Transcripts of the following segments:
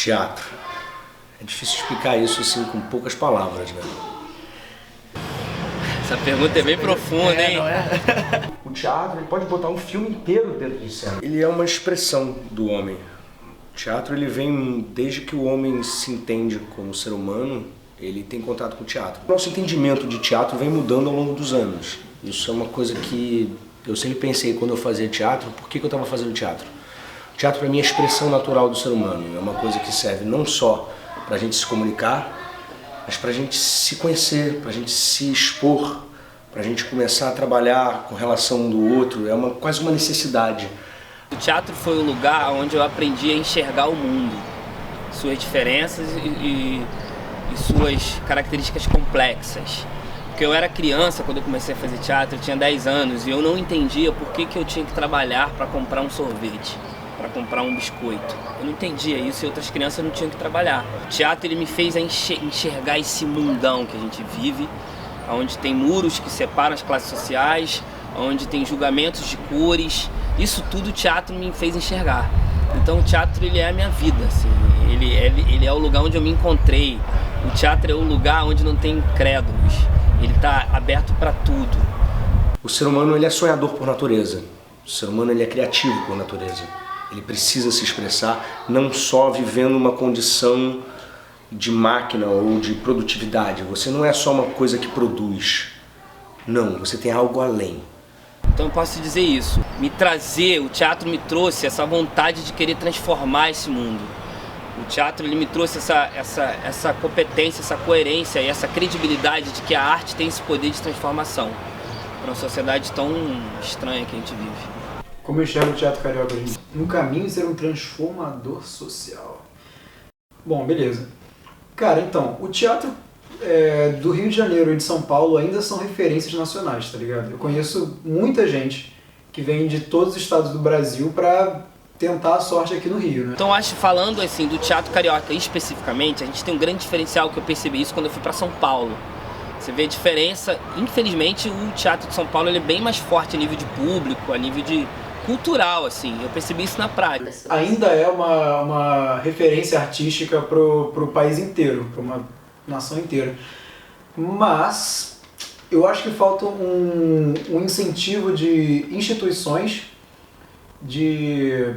teatro. É difícil explicar isso assim com poucas palavras, né? Essa pergunta é bem profunda, hein? Não é? O teatro, ele pode botar um filme inteiro dentro de cena. Ele é uma expressão do homem. O teatro, ele vem desde que o homem se entende como ser humano, ele tem contato com o teatro. Nosso entendimento de teatro vem mudando ao longo dos anos. Isso é uma coisa que eu sempre pensei quando eu fazia teatro, por que eu estava fazendo teatro? O teatro para mim é a expressão natural do ser humano, é uma coisa que serve não só para a gente se comunicar, mas para a gente se conhecer, para a gente se expor, para a gente começar a trabalhar com relação um do outro, é quase uma necessidade. O teatro foi o lugar onde eu aprendi a enxergar o mundo, suas diferenças e suas características complexas. Porque eu era criança quando eu comecei a fazer teatro, eu tinha 10 anos e eu não entendia por que eu tinha que trabalhar para comprar um sorvete, para comprar um biscoito. Eu não entendia isso e outras crianças não tinham que trabalhar. O teatro ele me fez enxergar esse mundão que a gente vive, onde tem muros que separam as classes sociais, onde tem julgamentos de cores. Isso tudo o teatro me fez enxergar. Então o teatro ele é a minha vida, assim. Ele é o lugar onde eu me encontrei. O teatro é o lugar onde não tem incrédulos. Ele está aberto para tudo. O ser humano ele é sonhador por natureza. O ser humano ele é criativo por natureza. Ele precisa se expressar não só vivendo uma condição de máquina ou de produtividade. Você não é só uma coisa que produz. Não, você tem algo além. Então eu posso dizer isso. O teatro me trouxe essa vontade de querer transformar esse mundo. O teatro ele me trouxe essa competência, essa coerência e essa credibilidade de que a arte tem esse poder de transformação para uma sociedade tão estranha que a gente vive. Como eu enxergo o teatro carioca hoje? No caminho de ser um transformador social. Bom, beleza. Cara, então, o teatro do Rio de Janeiro e de São Paulo ainda são referências nacionais, tá ligado? Eu conheço muita gente que vem de todos os estados do Brasil pra tentar a sorte aqui no Rio, né? Então acho, falando assim do teatro carioca especificamente, a gente tem um grande diferencial que eu percebi isso quando eu fui para São Paulo. Você vê a diferença, infelizmente o teatro de São Paulo ele é bem mais forte a nível de público, a nível de cultural, assim, eu percebi isso na prática. Ainda é uma referência artística pro país inteiro, para uma nação inteira. Mas eu acho que falta um incentivo de instituições de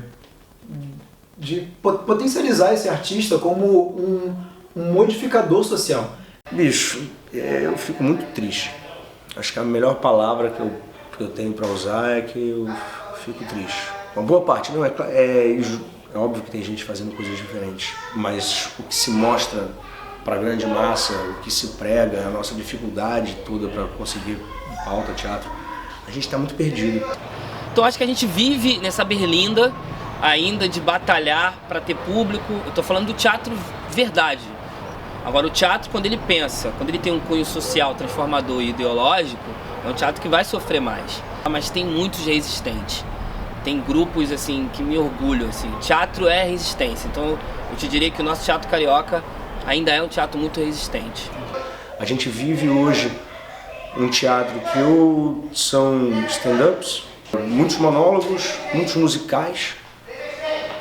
potencializar esse artista como um modificador social. Bicho, eu fico muito triste. Acho que a melhor palavra que eu tenho para usar é que eu fico triste. Uma boa parte, não é óbvio que tem gente fazendo coisas diferentes, mas o que se mostra para a grande massa, o que se prega, a nossa dificuldade toda para conseguir pauta, teatro, a gente está muito perdido. Então acho que a gente vive nessa berlinda ainda de batalhar para ter público. Eu estou falando do teatro verdade. Agora o teatro quando ele pensa, quando ele tem um cunho social, transformador e ideológico, é um teatro que vai sofrer mais. Mas tem muitos resistentes. Tem grupos assim que me orgulham. Assim. Teatro é resistência. Então eu te diria que o nosso teatro carioca ainda é um teatro muito resistente. A gente vive hoje um teatro que são stand-ups, muitos monólogos, muitos musicais,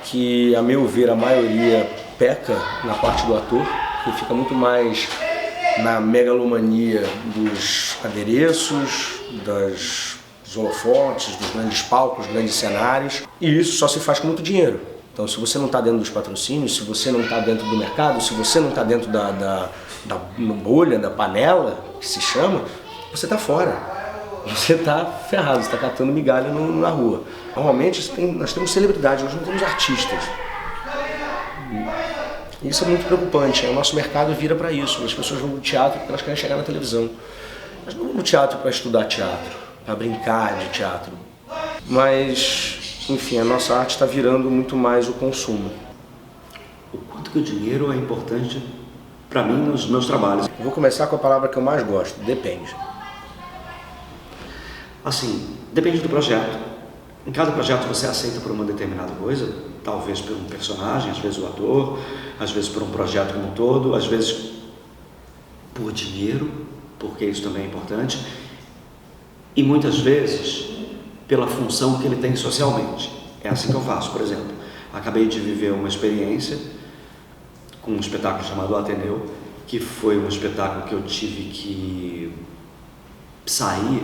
que a meu ver a maioria peca na parte do ator, que fica muito mais na megalomania dos adereços, dos holofotes, dos grandes palcos, dos grandes cenários, e isso só se faz com muito dinheiro. Então se você não está dentro dos patrocínios, se você não está dentro do mercado, se você não está dentro da bolha, da panela, que se chama, você está fora. Você está ferrado, você está catando migalha na rua. Normalmente nós temos celebridades, nós não temos artistas. E isso é muito preocupante. O nosso mercado vira para isso. As pessoas vão no teatro porque elas querem chegar na televisão. Elas não vão no teatro para estudar teatro, para brincar de teatro. Mas, enfim, a nossa arte está virando muito mais o consumo. O quanto que o dinheiro é importante para mim nos meus trabalhos? Eu vou começar com a palavra que eu mais gosto, depende. Assim, depende do projeto. Em cada projeto você aceita por uma determinada coisa, talvez por um personagem, às vezes o ator, às vezes por um projeto como um todo, às vezes por dinheiro, porque isso também é importante, e muitas vezes pela função que ele tem socialmente. É assim que eu faço, por exemplo. Acabei de viver uma experiência com um espetáculo chamado Ateneu, que foi um espetáculo que eu tive que sair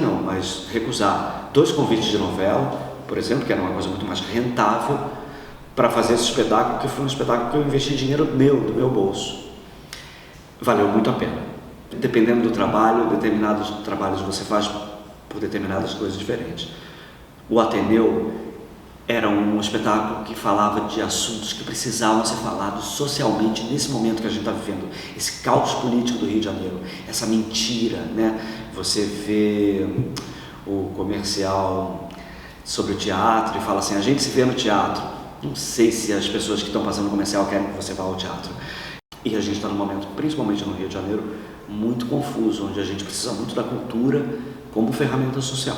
não, mas recusar 2 convites de novela, por exemplo, que era uma coisa muito mais rentável, para fazer esse espetáculo, que foi um espetáculo que eu investi dinheiro do meu bolso. Valeu muito a pena. Dependendo do trabalho, determinados trabalhos você faz por determinadas coisas diferentes. O Ateneu era um espetáculo que falava de assuntos que precisavam ser falados socialmente nesse momento que a gente está vivendo. Esse caos político do Rio de Janeiro, essa mentira, né? Você vê o comercial sobre o teatro e fala assim, a gente se vê no teatro. Não sei se as pessoas que estão passando o comercial querem que você vá ao teatro. E a gente está num momento, principalmente no Rio de Janeiro, muito confuso, onde a gente precisa muito da cultura como ferramenta social.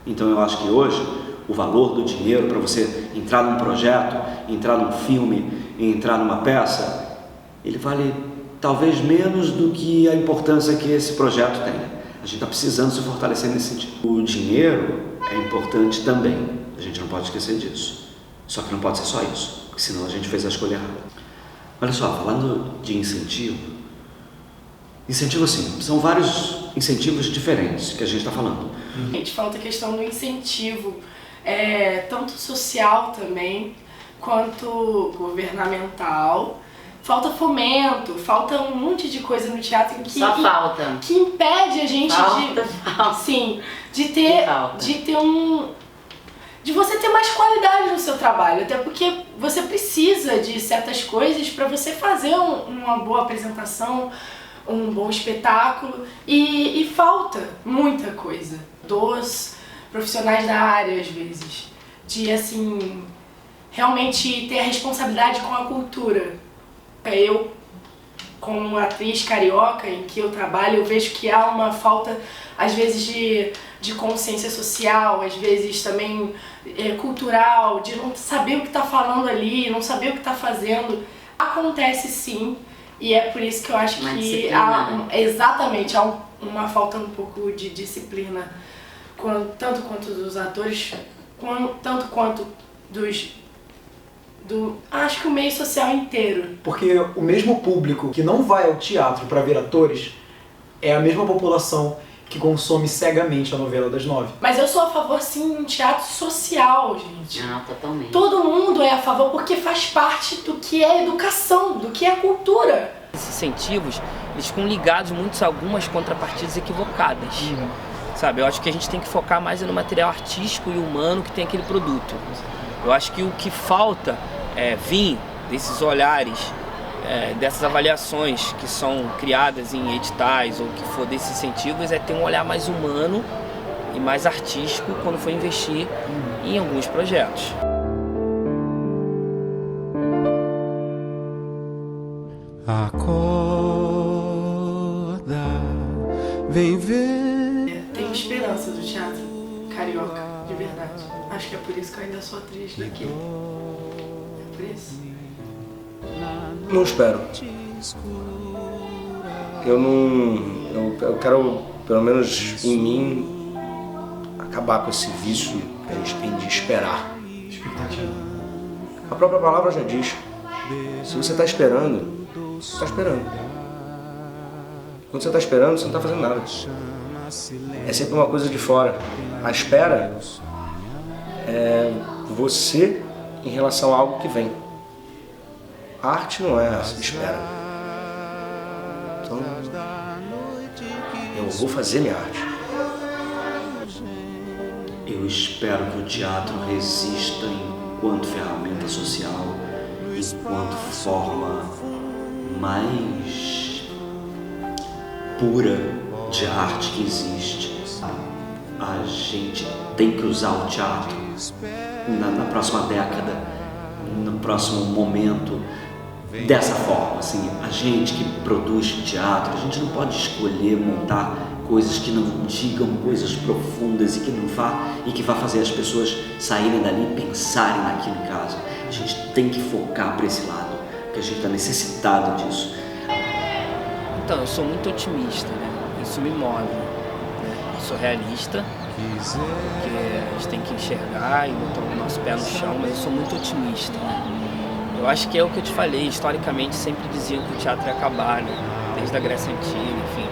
Então eu acho que hoje o valor do dinheiro para você entrar num projeto, entrar num filme, entrar numa peça, ele vale talvez menos do que a importância que esse projeto tem. A gente está precisando se fortalecer nesse sentido. O dinheiro é importante também, a gente não pode esquecer disso. Só que não pode ser só isso, porque senão a gente fez a escolha errada. Olha só, falando de incentivo assim, são vários incentivos diferentes que a gente está falando. Gente, falta a questão do incentivo, tanto social também, quanto governamental. Falta fomento, falta um monte de coisa no teatro que impede a gente de você ter mais qualidade no seu trabalho, até porque você precisa de certas coisas para você fazer uma boa apresentação, um bom espetáculo, e falta muita coisa dos profissionais da área, às vezes, de assim, realmente ter a responsabilidade com a cultura. Eu, como atriz carioca em que eu trabalho, eu vejo que há uma falta, às vezes, de consciência social, às vezes também cultural, de não saber o que está falando ali, não saber o que está fazendo. Acontece sim, e é por isso que eu acho que há uma falta um pouco de disciplina, tanto quanto dos atores, tanto quanto acho que o meio social inteiro. Porque o mesmo público que não vai ao teatro para ver atores é a mesma população que consome cegamente a novela das 9. Mas eu sou a favor, sim, de um teatro social, gente. Não, totalmente. Todo mundo é a favor porque faz parte do que é educação, do que é cultura. Esses incentivos, eles ficam ligados muitos a algumas contrapartidas equivocadas. Sabe, eu acho que a gente tem que focar mais no material artístico e humano que tem aquele produto. Eu acho que o que falta é vir desses olhares, dessas avaliações que são criadas em editais ou que for desses incentivos, é ter um olhar mais humano e mais artístico quando for investir em alguns projetos. Acorda, vem ver. Tenho esperança do teatro carioca, de verdade. Acho que é por isso que eu ainda sou atriz daqui. É por isso. Não espero. Eu quero, pelo menos em mim, acabar com esse vício que a gente tem de esperar. Expectativa. A própria palavra já diz. Se você está esperando, você está esperando. Quando você está esperando, você não está fazendo nada. É sempre uma coisa de fora. A espera é você em relação a algo que vem. A arte não é essa espera. Então, eu vou fazer minha arte. Eu espero que o teatro resista enquanto ferramenta social, enquanto forma mais pura de arte que existe. A gente tem que usar o teatro na próxima década, no próximo momento, dessa forma. Assim, a gente que produz teatro, a gente não pode escolher montar coisas que não digam coisas profundas e que vá fazer as pessoas saírem dali e pensarem naquilo em casa. A gente tem que focar para esse lado, porque a gente está necessitado disso. Então, eu sou muito otimista, né? Isso me move, né? Eu sou realista, porque a gente tem que enxergar e botar o nosso pé no chão, mas eu sou muito otimista, né? Eu acho que é o que eu te falei, historicamente sempre diziam que o teatro ia acabar, né? Desde a Grécia Antiga, enfim.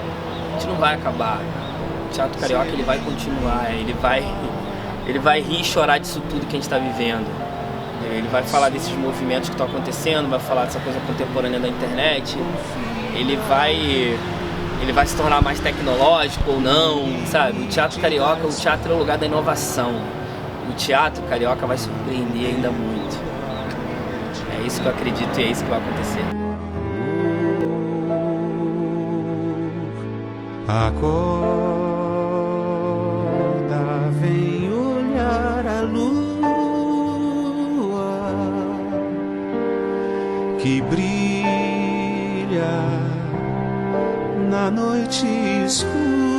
A gente não vai acabar. O teatro carioca ele vai continuar, ele vai rir e chorar disso tudo que a gente está vivendo. Ele vai falar desses movimentos que estão acontecendo, vai falar dessa coisa contemporânea da internet. Ele vai se tornar mais tecnológico ou não, sabe? O teatro carioca, o teatro é o lugar da inovação. O teatro carioca vai surpreender ainda muito. É isso que eu acredito e é isso que vai acontecer. Acorda, vem olhar a lua que brilha na noite escura.